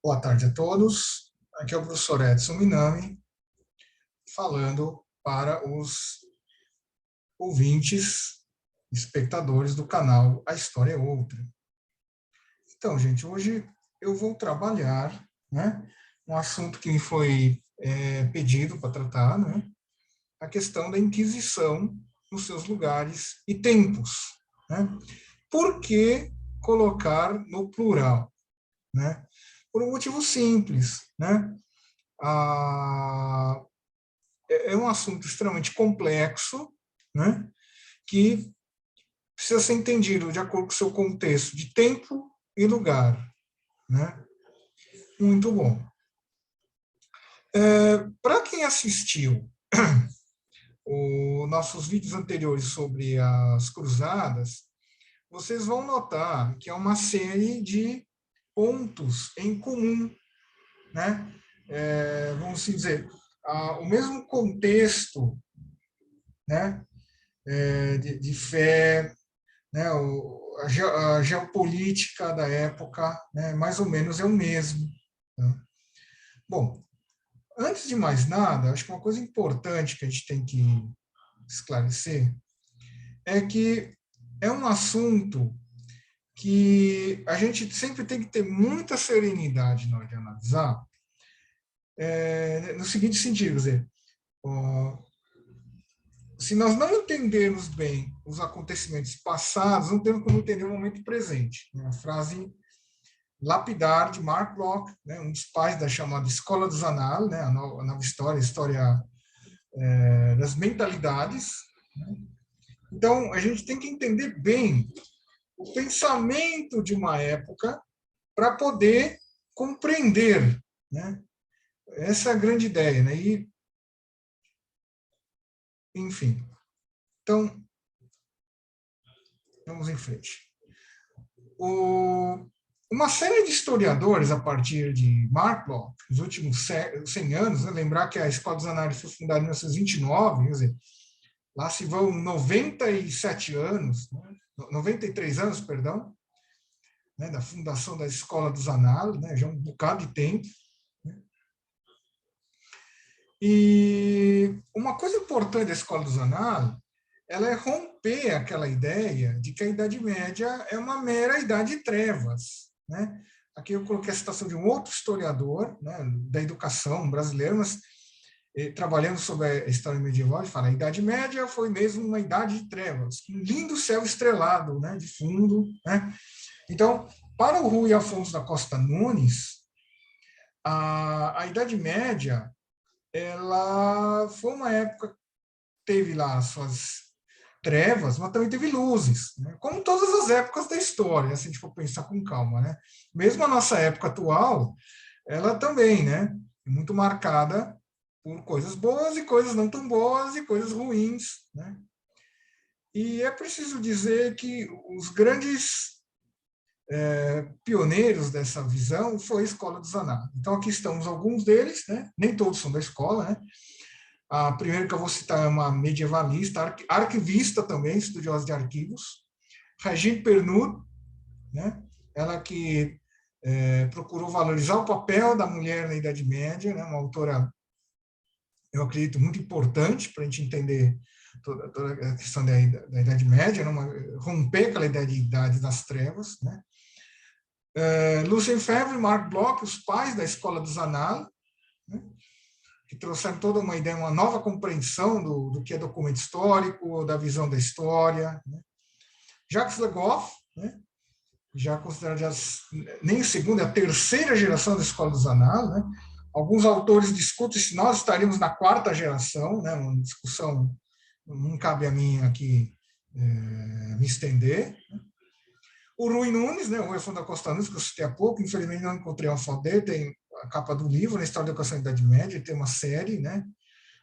Boa tarde a todos. Aqui é o professor Edson Minami, falando para os ouvintes, espectadores do canal A História é Outra. Então, gente, hoje eu vou trabalhar, né, um assunto que me foi pedido para tratar, né, a questão da Inquisição nos seus lugares e tempos. Né? Por que colocar no plural? Né? Por um motivo simples, né? Ah, é um assunto extremamente complexo, né, que precisa ser entendido de acordo com o seu contexto de tempo e lugar. Né? Muito bom. Para quem assistiu os nossos vídeos anteriores sobre as cruzadas, vocês vão notar que é uma série de pontos em comum, né? Vamos dizer, o mesmo contexto, né? De fé, né, a geopolítica da época, né, mais ou menos é o mesmo. Tá? Bom, antes de mais nada, acho que uma coisa importante que a gente tem que esclarecer é que é um assunto que a gente sempre tem que ter muita serenidade na hora de analisar, no seguinte sentido, quer dizer, ó, se nós não entendermos bem os acontecimentos passados, não temos como entender o momento presente. Uma frase lapidar de Mark Bloch, né, um dos pais da chamada Escola dos Anal, né, a nova história, a história das mentalidades. Né? Então, a gente tem que entender bem o pensamento de uma época para poder compreender. Né? Essa é a grande ideia. Né? E, enfim, então, vamos em frente. Uma série de historiadores, a partir de Mark Bloch, nos últimos 100 anos, né, lembrar que a Escola dos Análises foi fundada em 1929, quer dizer, lá se vão 97 anos, né, 93 anos, perdão, né, da fundação da Escola dos Análises, né, já um bocado de tempo. Né. E uma coisa importante da Escola dos Análises, ela é romper aquela ideia de que a Idade Média é uma mera idade de trevas. Né? Aqui eu coloquei a citação de um outro historiador, né, da educação brasileiro, mas trabalhando sobre a história medieval, ele fala: a Idade Média foi mesmo uma idade de trevas, um lindo céu estrelado, né, de fundo. Né? Então, para o Rui Afonso da Costa Nunes, a Idade Média ela foi uma época que teve lá as suas trevas, mas também teve luzes, né? Como todas as épocas da história, se a gente for pensar com calma, né? Mesmo a nossa época atual, ela também, né, é muito marcada por coisas boas e coisas não tão boas e coisas ruins, né? E é preciso dizer que os grandes pioneiros dessa visão foi a Escola dos Análises. Então aqui estamos alguns deles, né? Nem todos são da escola, né? A primeira que eu vou citar é uma medievalista, arquivista também, estudiosa de arquivos, Regine Pernoud, né? Ela que procurou valorizar o papel da mulher na Idade Média, né? Uma autora, eu acredito, muito importante para a gente entender toda a questão da Idade Média, né? Romper aquela idade das trevas. Né? Lucien Febvre e Marc Bloch, os pais da Escola dos Annales, né? Que trouxeram toda uma ideia, uma nova compreensão do que é documento histórico, da visão da história. Né? Jacques Le Goff, né? Já considerado nem a segunda, a terceira geração da Escola dos Annales. Né? Alguns autores discutem se nós estaríamos na quarta geração, né? Uma discussão, não cabe a mim aqui me estender. Né? O Rui Nunes, né? O Rui Afonso da Costa Nunes, que eu citei há pouco, infelizmente não encontrei uma foto dele, tem a capa do livro, na História da Educação da Idade Média, tem uma série, né?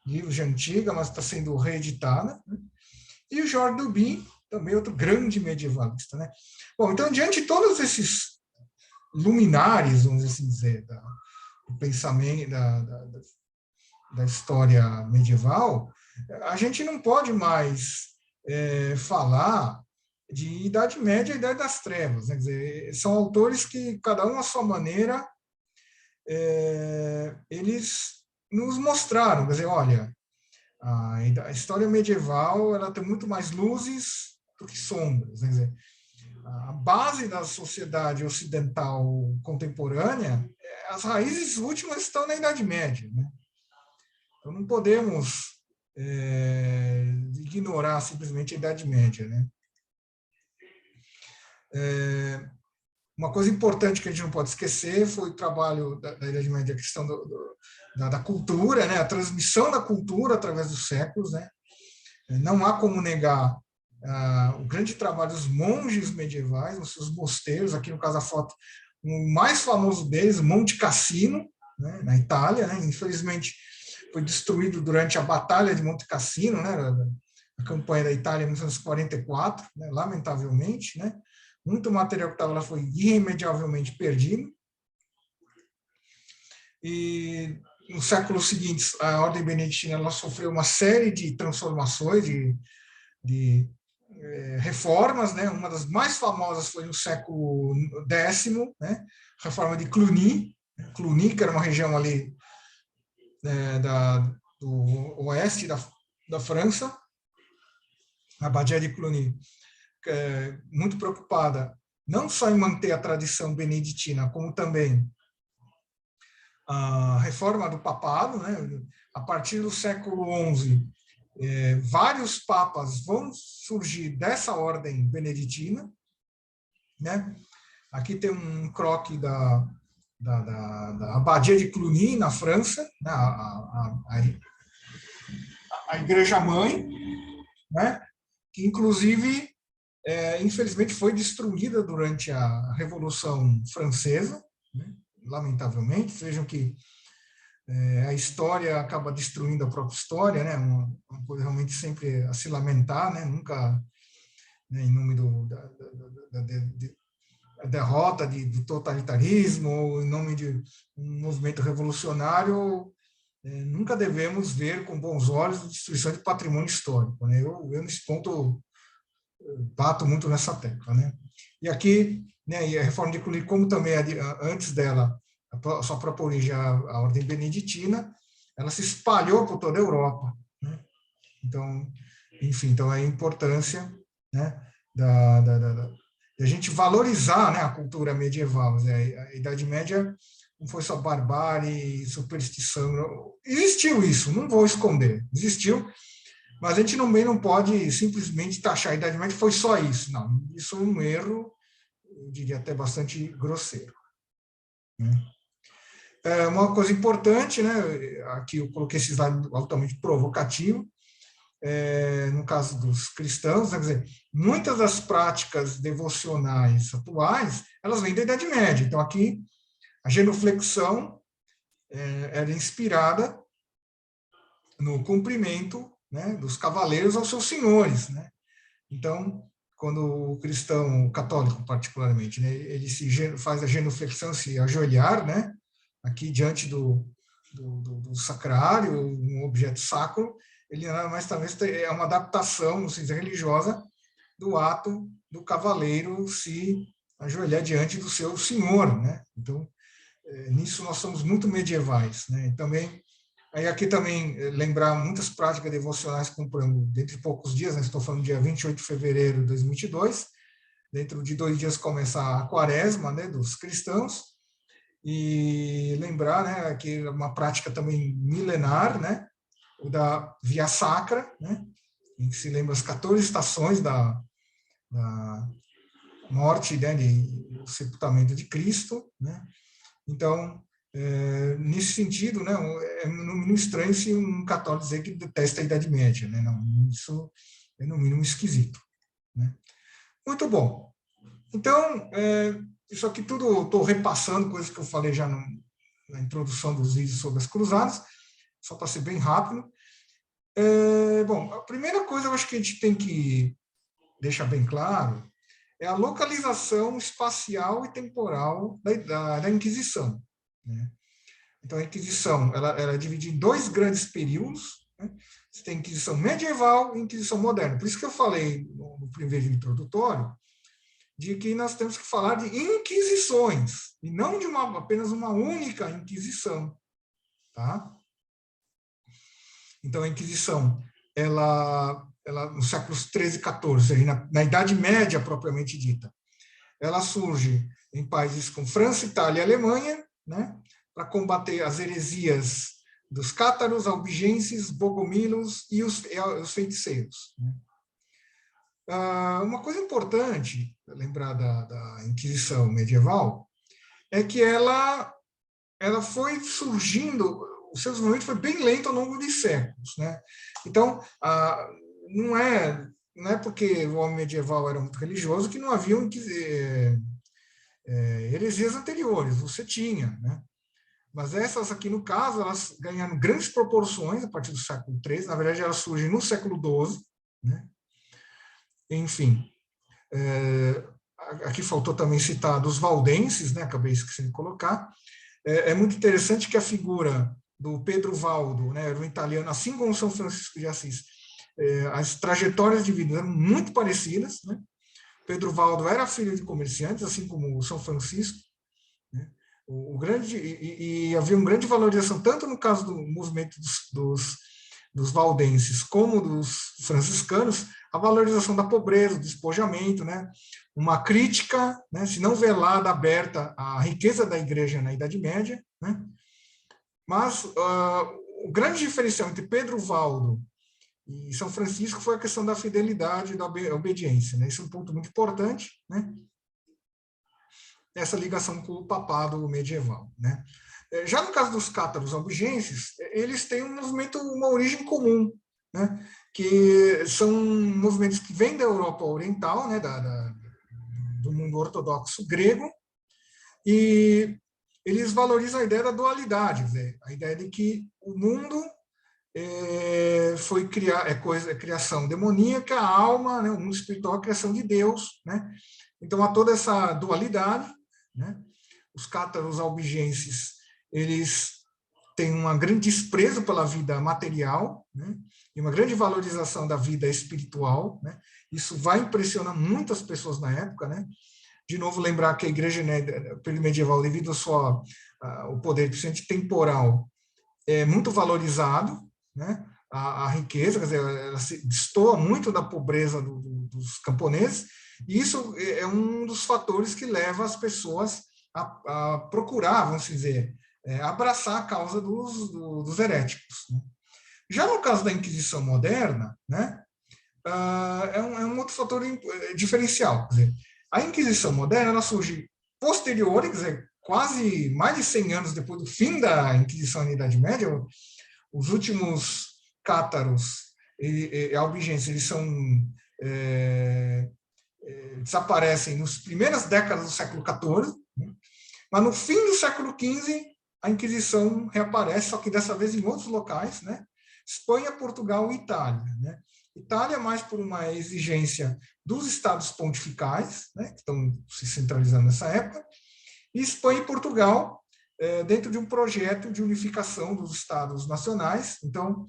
Livro de antiga, mas está sendo reeditada. Né? E o Jorge Dubin, também outro grande medievalista. Né? Bom, então, diante de todos esses luminares, vamos assim dizer, do pensamento, da história medieval, a gente não pode mais falar de Idade Média e Idade das Trevas. Né? Quer dizer, são autores que, cada um à sua maneira, eles nos mostraram, quer dizer, olha, a história medieval ela tem muito mais luzes do que sombras, quer dizer, a base da sociedade ocidental contemporânea, as raízes últimas estão na Idade Média, né? Então não podemos ignorar simplesmente a Idade Média, né? Uma coisa importante que a gente não pode esquecer foi o trabalho da Idade Média, a questão da cultura, né? A transmissão da cultura através dos séculos, né? Não há como negar o grande trabalho dos monges medievais, nos seus mosteiros, aqui no caso a foto, o mais famoso deles, Monte Cassino, né? Na Itália, né? Infelizmente foi destruído durante a Batalha de Monte Cassino, né? A campanha da Itália em 1944, né? Lamentavelmente, né? Muito material que estava lá foi irremediavelmente perdido. E nos séculos seguintes, a Ordem Beneditina ela sofreu uma série de transformações, de reformas, né? Uma das mais famosas foi no século X, né? A reforma de Cluny, que era uma região ali do oeste da França, a Abadia de Cluny, muito preocupada não só em manter a tradição beneditina, como também a reforma do papado, né? A partir do século XI, vários papas vão surgir dessa ordem beneditina, né? Aqui tem um croque da Abadia de Cluny, na França, né? A igreja-mãe, né? Que inclusive, infelizmente, foi destruída durante a Revolução Francesa, né? Lamentavelmente. Vejam que a história acaba destruindo a própria história, né? Uma coisa realmente sempre a se lamentar, né? Nunca, né, em nome da derrota do totalitarismo, ou em nome de um movimento revolucionário, nunca devemos ver com bons olhos a destruição de patrimônio histórico, né? Eu nesse ponto, bato muito nessa tecla, né? E aqui, né, e a reforma de Cluny, como também antes dela, a sua própria origem, a ordem beneditina, ela se espalhou por toda a Europa, né? Então, enfim, então a importância, né, de a gente valorizar, né, a cultura medieval, né? A Idade Média não foi só barbárie, superstição, existiu isso, não vou esconder, existiu, mas a gente também não pode simplesmente taxar a Idade Média foi só isso, não, isso é um erro, eu diria até bastante grosseiro, né? Uma coisa importante, né, aqui eu coloquei esse slide altamente provocativo, no caso dos cristãos, quer dizer, muitas das práticas devocionais atuais, elas vêm da Idade Média. Então, aqui, a genuflexão era inspirada no cumprimento, né, dos cavaleiros aos seus senhores, né? Então, quando o cristão católico, particularmente, né, ele faz a genuflexão, se ajoelhar, né, aqui diante do sacrário, um objeto sacro, ele nada mais talvez é uma adaptação, não sei se religiosa, do ato do cavaleiro se ajoelhar diante do seu senhor, né? Então, nisso nós somos muito medievais, né? E também, aí aqui também lembrar muitas práticas devocionais, como dentro de poucos dias, né? Estou falando dia 28 de fevereiro de 2022, dentro de 2 dias começa a quaresma, né, dos cristãos, e lembrar, né, que é uma prática também milenar, né, o da Via Sacra, né, em que se lembra as 14 estações da morte, né, do sepultamento de Cristo, né. Então, nesse sentido, né, é no mínimo estranho se um católico dizer que detesta a Idade Média, né, não, isso é no mínimo esquisito, né. Muito bom. Então, isso aqui tudo estou repassando coisas que eu falei já na introdução dos vídeos sobre as cruzadas, só para ser bem rápido. Bom, a primeira coisa eu acho que a gente tem que deixar bem claro é a localização espacial e temporal da Inquisição, né? Então, a Inquisição ela é dividida em 2 grandes períodos, né? Você tem a Inquisição medieval e a Inquisição moderna. Por isso que eu falei no primeiro introdutório de que nós temos que falar de inquisições, e não de apenas uma única inquisição. Tá? Então, a Inquisição, ela nos séculos 13 e 14, na Idade Média propriamente dita, ela surge em países como França, Itália e Alemanha, né, para combater as heresias dos cátaros, albigenses, bogomilos e os feiticeiros. Né. Uma coisa importante lembrar da Inquisição medieval é que ela foi surgindo, o seu desenvolvimento foi bem lento ao longo de séculos, né? Então, não é porque o homem medieval era muito religioso que não haviam heresias anteriores, você tinha, né? Mas essas aqui, no caso, elas ganharam grandes proporções a partir do século XIII, na verdade, elas surgem no século XII, né? Enfim, aqui faltou também citar dos valdenses, né? Acabei esquecendo de colocar. É muito interessante que a figura do Pedro Valdo, né, era um italiano, assim como São Francisco de Assis, as trajetórias de vida eram muito parecidas, né? Pedro Valdo era filho de comerciantes, assim como São Francisco, né? E havia uma grande valorização, tanto no caso do movimento dos valdenses como dos franciscanos, a valorização da pobreza, do despojamento, né? Uma crítica, né, se não velada, aberta à riqueza da igreja na Idade Média, né? Mas o grande diferencial entre Pedro Valdo e São Francisco foi a questão da fidelidade e da obediência, né? Esse é um ponto muito importante, né? Essa ligação com o papado medieval, né? Já no caso dos cátaros albigenses, eles têm um movimento, uma origem comum, né? Que são movimentos que vêm da Europa Oriental, né? Do mundo ortodoxo grego, e eles valorizam a ideia da dualidade, a ideia de que o mundo foi criação demoníaca, a alma, né, o mundo espiritual, a criação de Deus, né? Então há toda essa dualidade, né? Os cátaros albigenses, eles têm um grande desprezo pela vida material, né? E uma grande valorização da vida espiritual, né? Isso vai impressionar muitas pessoas na época, né? De novo, lembrar que a igreja, né, período medieval, devido ao poder, principalmente temporal, é muito valorizado, né? A riqueza, quer dizer, ela se destoa muito da pobreza dos camponeses, e isso é um dos fatores que leva as pessoas a procurar, vamos dizer, abraçar a causa dos heréticos. Né? Já no caso da Inquisição moderna, né, é um outro fator diferencial. Quer dizer, a Inquisição moderna ela surge posterior, quer dizer, quase mais de 100 anos depois do fim da Inquisição na Idade Média. Os últimos cátaros e albigenses, eles desaparecem nas primeiras décadas do século XIV, né? Mas no fim do século XV, a Inquisição reaparece, só que dessa vez em outros locais, né? Espanha, Portugal e Itália, né? Itália mais por uma exigência dos estados pontificais, né, que estão se centralizando nessa época, e Espanha e Portugal dentro de um projeto de unificação dos estados nacionais. Então,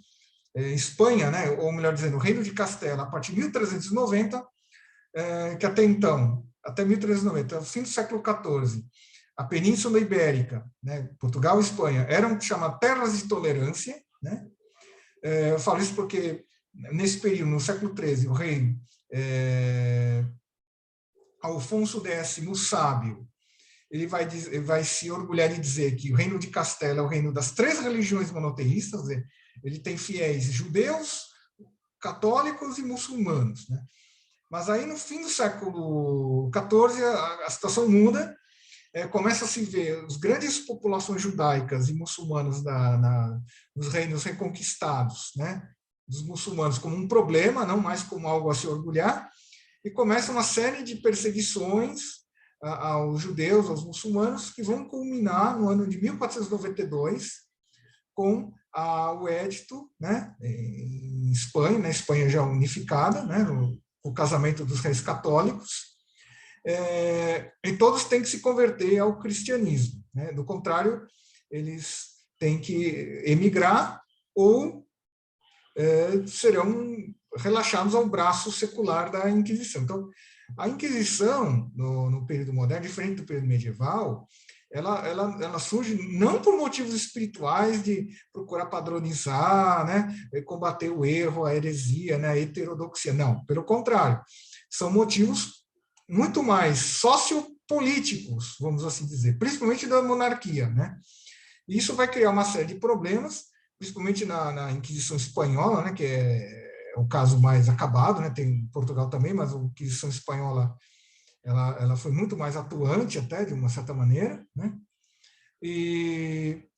Espanha, né, ou melhor dizendo, o Reino de Castela, a partir de 1390, que até então, até 1390, fim do século XIV, a Península Ibérica, né, Portugal e Espanha, eram chamadas terras de tolerância, né? Eu falo isso porque nesse período, no século XIII, o rei Alfonso X, o Sábio, ele vai se orgulhar de dizer que o reino de Castela é o reino das 3 religiões monoteístas, ele tem fiéis judeus, católicos e muçulmanos, né? Mas aí, no fim do século XIV, a situação muda, começa a se ver as grandes populações judaicas e muçulmanas nos reinos reconquistados, né, dos muçulmanos como um problema, não mais como algo a se orgulhar, e começa uma série de perseguições aos judeus, aos muçulmanos, que vão culminar no ano de 1492 com o édito, né, em Espanha, na Espanha já unificada, né, o casamento dos reis católicos, e todos têm que se converter ao cristianismo, né? Do contrário, eles têm que emigrar ou serão relaxados ao braço secular da Inquisição. Então, a Inquisição, no período moderno, diferente do período medieval, ela surge não por motivos espirituais de procurar padronizar, né, combater o erro, a heresia, né, a heterodoxia. Não, pelo contrário, são motivos muito mais sociopolíticos, vamos assim dizer, principalmente da monarquia, né? E isso vai criar uma série de problemas, principalmente na Inquisição Espanhola, né, que é o caso mais acabado, né? Tem em Portugal também, mas a Inquisição Espanhola ela foi muito mais atuante até, de uma certa maneira, né? E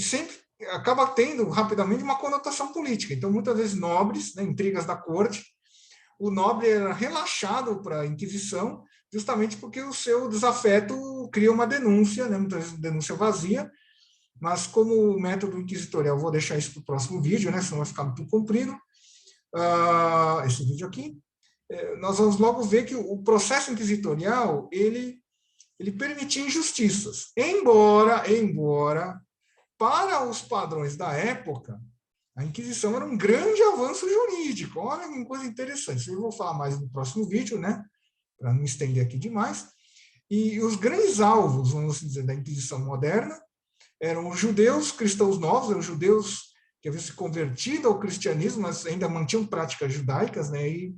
sempre acaba tendo rapidamente uma conotação política. Então, muitas vezes nobres, né, intrigas da corte, o nobre era relaxado para a Inquisição, justamente porque o seu desafeto cria uma denúncia, né, muitas vezes denúncia vazia, mas como método inquisitorial, vou deixar isso para o próximo vídeo, né, senão vai ficar muito comprido, esse vídeo aqui, nós vamos logo ver que o processo inquisitorial, ele permitia injustiças, embora, para os padrões da época, a Inquisição era um grande avanço jurídico. Olha que coisa interessante. Isso eu vou falar mais no próximo vídeo, né? Para não estender aqui demais. E os grandes alvos, vamos dizer, da Inquisição moderna eram os judeus, cristãos novos, eram os judeus que haviam se convertido ao cristianismo, mas ainda mantinham práticas judaicas, né? E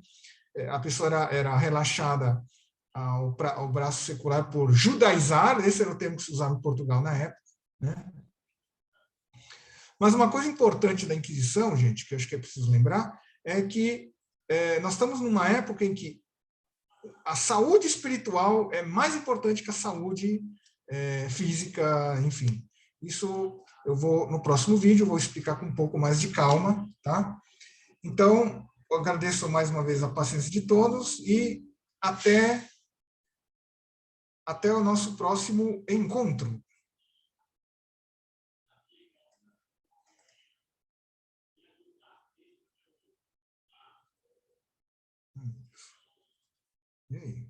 a pessoa era relaxada ao braço secular por judaizar, esse era o termo que se usava em Portugal na época, né? Mas uma coisa importante da Inquisição, gente, que eu acho que é preciso lembrar, é que nós estamos numa época em que a saúde espiritual é mais importante que a saúde física, enfim. Isso eu vou, no próximo vídeo, vou explicar com um pouco mais de calma, tá? Então, eu agradeço mais uma vez a paciência de todos e até o nosso próximo encontro. E aí?